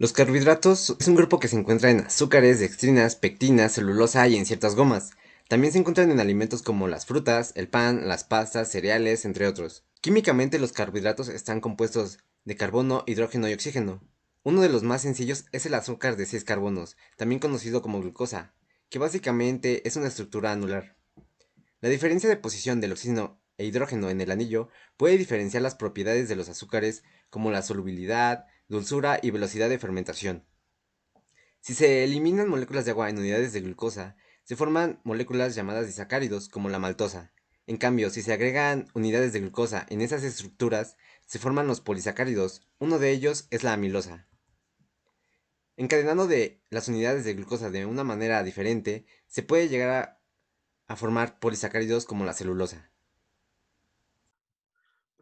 Los carbohidratos es un grupo que se encuentra en azúcares, dextrinas, pectinas, celulosa y en ciertas gomas. También se encuentran en alimentos como las frutas, el pan, las pastas, cereales, entre otros. Químicamente los carbohidratos están compuestos de carbono, hidrógeno y oxígeno. Uno de los más sencillos es el azúcar de 6 carbonos, también conocido como glucosa, que básicamente es una estructura anular. La diferencia de posición del oxígeno e hidrógeno en el anillo puede diferenciar las propiedades de los azúcares como la solubilidad, dulzura y velocidad de fermentación. Si se eliminan moléculas de agua en unidades de glucosa, se forman moléculas llamadas disacáridos como la maltosa. En cambio, si se agregan unidades de glucosa en esas estructuras, se forman los polisacáridos. Uno de ellos es la amilosa. Encadenando de las unidades de glucosa de una manera diferente, se puede llegar a formar polisacáridos como la celulosa.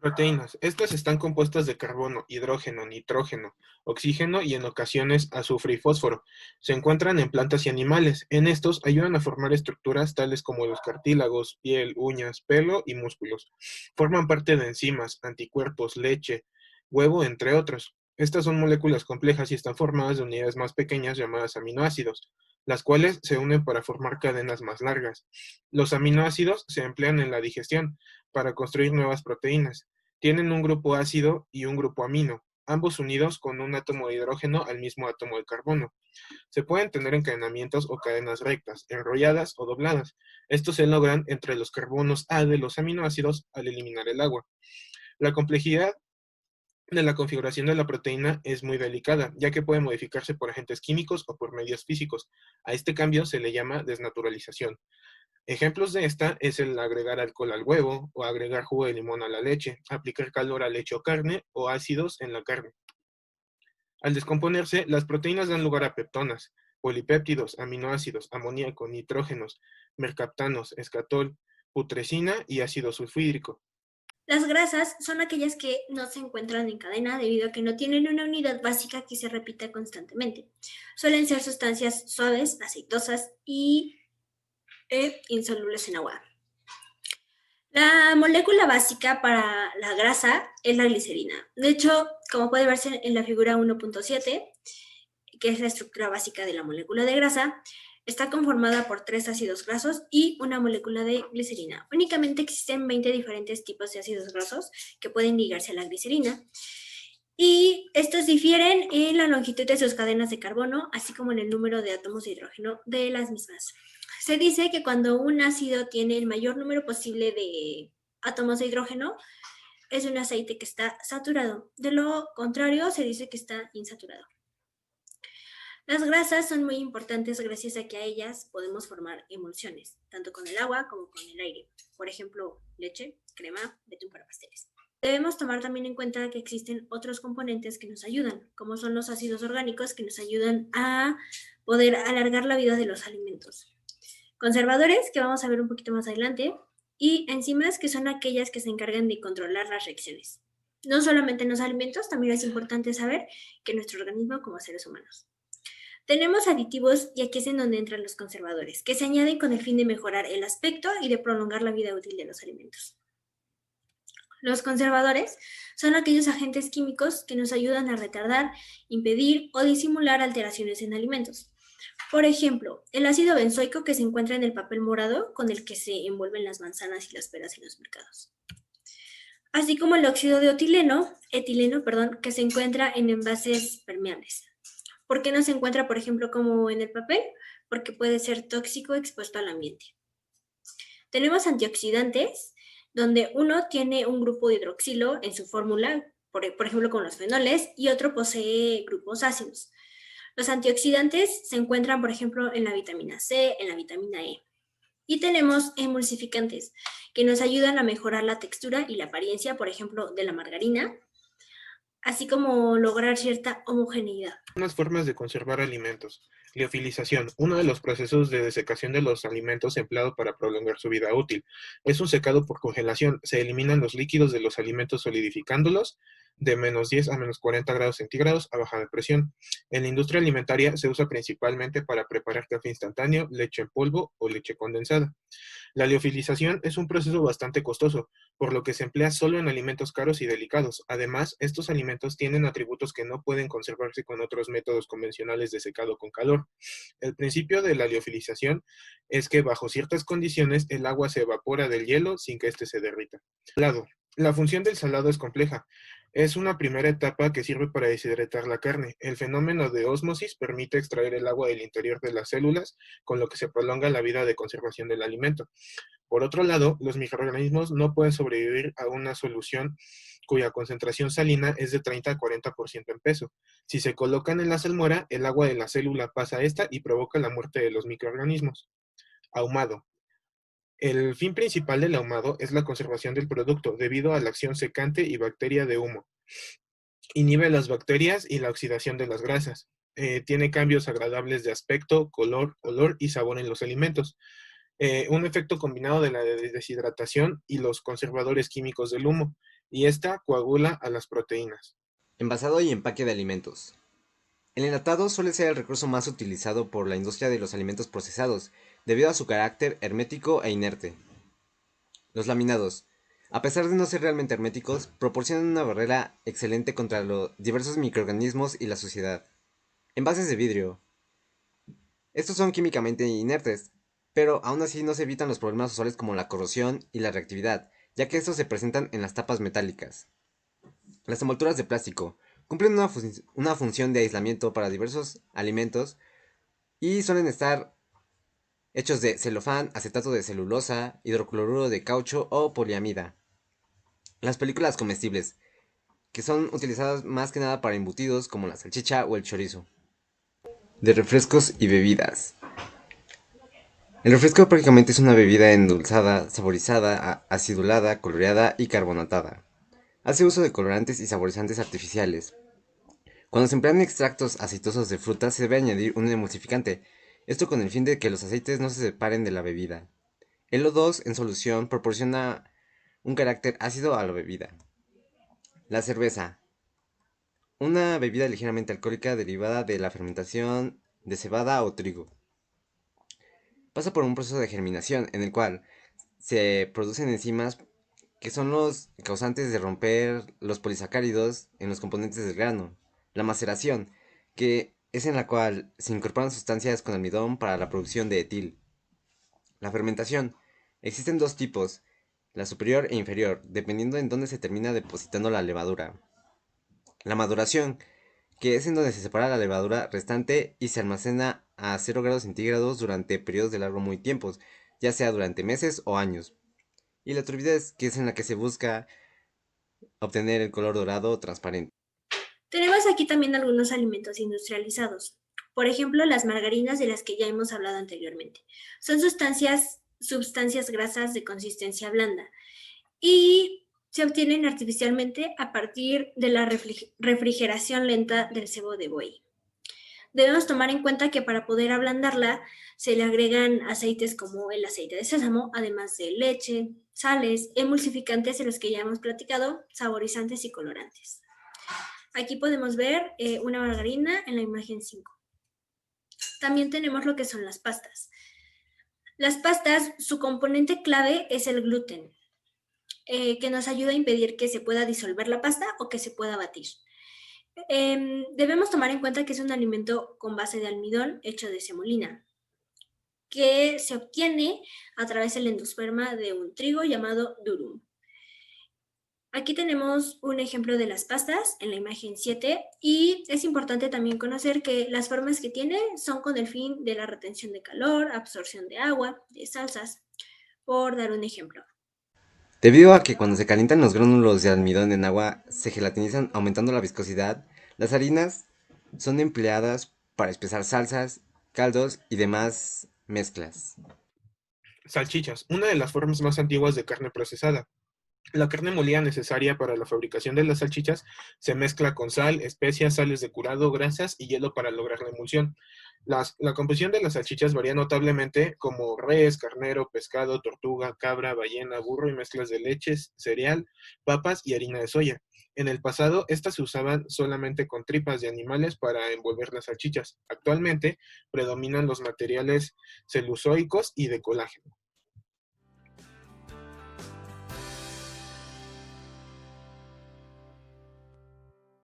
Proteínas. Estas están compuestas de carbono, hidrógeno, nitrógeno, oxígeno y en ocasiones azufre y fósforo. Se encuentran en plantas y animales. En estos ayudan a formar estructuras tales como los cartílagos, piel, uñas, pelo y músculos. Forman parte de enzimas, anticuerpos, leche, huevo, entre otros. Estas son moléculas complejas y están formadas de unidades más pequeñas llamadas aminoácidos, las cuales se unen para formar cadenas más largas. Los aminoácidos se emplean en la digestión para construir nuevas proteínas. Tienen un grupo ácido y un grupo amino, ambos unidos con un átomo de hidrógeno al mismo átomo de carbono. Se pueden tener encadenamientos o cadenas rectas, enrolladas o dobladas. Estos se logran entre los carbonos A de los aminoácidos al eliminar el agua. La complejidad de la configuración de la proteína es muy delicada, ya que puede modificarse por agentes químicos o por medios físicos. A este cambio se le llama desnaturalización. Ejemplos de esta es el agregar alcohol al huevo o agregar jugo de limón a la leche, aplicar calor a leche o carne o ácidos en la carne. Al descomponerse, las proteínas dan lugar a peptonas, polipéptidos, aminoácidos, amoníaco, nitrógenos, mercaptanos, escatol, putrescina y ácido sulfúrico. Las grasas son aquellas que no se encuentran en cadena debido a que no tienen una unidad básica que se repita constantemente. Suelen ser sustancias suaves, aceitosas y insolubles en agua. La molécula básica para la grasa es la glicerina. De hecho, como puede verse en la figura 1.7, que es la estructura básica de la molécula de grasa, está conformada por 3 ácidos grasos y una molécula de glicerina. Únicamente existen 20 diferentes tipos de ácidos grasos que pueden ligarse a la glicerina. Y estos difieren en la longitud de sus cadenas de carbono, así como en el número de átomos de hidrógeno de las mismas. Se dice que cuando un ácido tiene el mayor número posible de átomos de hidrógeno, es un aceite que está saturado. De lo contrario, se dice que está insaturado. Las grasas son muy importantes gracias a que a ellas podemos formar emulsiones, tanto con el agua como con el aire. Por ejemplo, leche, crema, betún para pasteles. Debemos tomar también en cuenta que existen otros componentes que nos ayudan, como son los ácidos orgánicos que nos ayudan a poder alargar la vida de los alimentos. Conservadores, que vamos a ver un poquito más adelante, y enzimas, que son aquellas que se encargan de controlar las reacciones. No solamente en los alimentos, también es importante saber que nuestro organismo como seres humanos. Tenemos aditivos y aquí es en donde entran los conservadores, que se añaden con el fin de mejorar el aspecto y de prolongar la vida útil de los alimentos. Los conservadores son aquellos agentes químicos que nos ayudan a retardar, impedir o disimular alteraciones en alimentos. Por ejemplo, el ácido benzoico que se encuentra en el papel morado con el que se envuelven las manzanas y las peras en los mercados. Así como el óxido de etileno, que se encuentra en envases permeables. ¿Por qué no se encuentra, por ejemplo, como en el papel? Porque puede ser tóxico expuesto al ambiente. Tenemos antioxidantes, donde uno tiene un grupo hidroxilo en su fórmula, por ejemplo, con los fenoles, y otro posee grupos ácidos. Los antioxidantes se encuentran, por ejemplo, en la vitamina C, en la vitamina E. Y tenemos emulsificantes, que nos ayudan a mejorar la textura y la apariencia, por ejemplo, de la margarina, así como lograr cierta homogeneidad. Unas formas de conservar alimentos. Liofilización, uno de los procesos de desecación de los alimentos empleado para prolongar su vida útil. Es un secado por congelación. Se eliminan los líquidos de los alimentos solidificándolos. de -10 a -40 grados centígrados a baja presión. En la industria alimentaria se usa principalmente para preparar café instantáneo, leche en polvo o leche condensada. La liofilización es un proceso bastante costoso, por lo que se emplea solo en alimentos caros y delicados. Además, estos alimentos tienen atributos que no pueden conservarse con otros métodos convencionales de secado con calor. El principio de la liofilización es que bajo ciertas condiciones el agua se evapora del hielo sin que éste se derrita. Salado. La función del salado es compleja. Es una primera etapa que sirve para deshidratar la carne. El fenómeno de ósmosis permite extraer el agua del interior de las células, con lo que se prolonga la vida de conservación del alimento. Por otro lado, los microorganismos no pueden sobrevivir a una solución cuya concentración salina es de 30 a 40% en peso. Si se colocan en la salmuera, el agua de la célula pasa a esta y provoca la muerte de los microorganismos. Ahumado. El fin principal del ahumado es la conservación del producto debido a la acción secante y bacteria de humo. Inhibe las bacterias y la oxidación de las grasas. Tiene cambios agradables de aspecto, color, olor y sabor en los alimentos. Un efecto combinado de la deshidratación y los conservadores químicos del humo, y esta coagula a las proteínas. Envasado y empaque de alimentos. El enlatado suele ser el recurso más utilizado por la industria de los alimentos procesados, debido a su carácter hermético e inerte. Los laminados, a pesar de no ser realmente herméticos, proporcionan una barrera excelente contra los diversos microorganismos y la suciedad. Envases de vidrio. Estos son químicamente inertes, pero aún así no se evitan los problemas usuales como la corrosión y la reactividad, ya que estos se presentan en las tapas metálicas. Las envolturas de plástico cumplen una función de aislamiento para diversos alimentos y suelen estar hechos de celofán, acetato de celulosa, hidrocloruro de caucho o poliamida. Las películas comestibles, que son utilizadas más que nada para embutidos como la salchicha o el chorizo. De refrescos y bebidas. El refresco prácticamente es una bebida endulzada, saborizada, acidulada, coloreada y carbonatada. Hace uso de colorantes y saborizantes artificiales. Cuando se emplean extractos aceitosos de frutas se debe añadir un emulsificante, esto con el fin de que los aceites no se separen de la bebida. El O2 en solución proporciona un carácter ácido a la bebida. La cerveza. Una bebida ligeramente alcohólica derivada de la fermentación de cebada o trigo. Pasa por un proceso de germinación en el cual se producen enzimas que son los causantes de romper los polisacáridos en los componentes del grano. La maceración, que es en la cual se incorporan sustancias con almidón para la producción de etil. La fermentación. Existen dos tipos, la superior e inferior, dependiendo en dónde se termina depositando la levadura. La maduración, que es en donde se separa la levadura restante y se almacena a 0 grados centígrados durante periodos de largo muy tiempos, ya sea durante meses o años. Y la turbidez, que es en la que se busca obtener el color dorado o transparente. Tenemos aquí también algunos alimentos industrializados. Por ejemplo, las margarinas de las que ya hemos hablado anteriormente. Son sustancias grasas de consistencia blanda y se obtienen artificialmente a partir de la refrigeración lenta del sebo de buey. Debemos tomar en cuenta que para poder ablandarla se le agregan aceites como el aceite de sésamo, además de leche, sales, emulsificantes de los que ya hemos platicado, saborizantes y colorantes. Aquí podemos ver una margarina en la imagen 5. También tenemos lo que son las pastas. Las pastas, su componente clave es el gluten, que nos ayuda a impedir que se pueda disolver la pasta o que se pueda batir. Debemos tomar en cuenta que es un alimento con base de almidón hecho de semolina, que se obtiene a través del endosperma de un trigo llamado durum. Aquí tenemos un ejemplo de las pastas en la imagen 7 y es importante también conocer que las formas que tiene son con el fin de la retención de calor, absorción de agua, de salsas, por dar un ejemplo. Debido a que cuando se calientan los gránulos de almidón en agua se gelatinizan aumentando la viscosidad, las harinas son empleadas para espesar salsas, caldos y demás mezclas. Salchichas, una de las formas más antiguas de carne procesada. La carne molida necesaria para la fabricación de las salchichas se mezcla con sal, especias, sales de curado, grasas y hielo para lograr la emulsión. La composición de las salchichas varía notablemente, como res, carnero, pescado, tortuga, cabra, ballena, burro y mezclas de leches, cereal, papas y harina de soya. En el pasado, estas se usaban solamente con tripas de animales para envolver las salchichas. Actualmente, predominan los materiales celuloicos y de colágeno.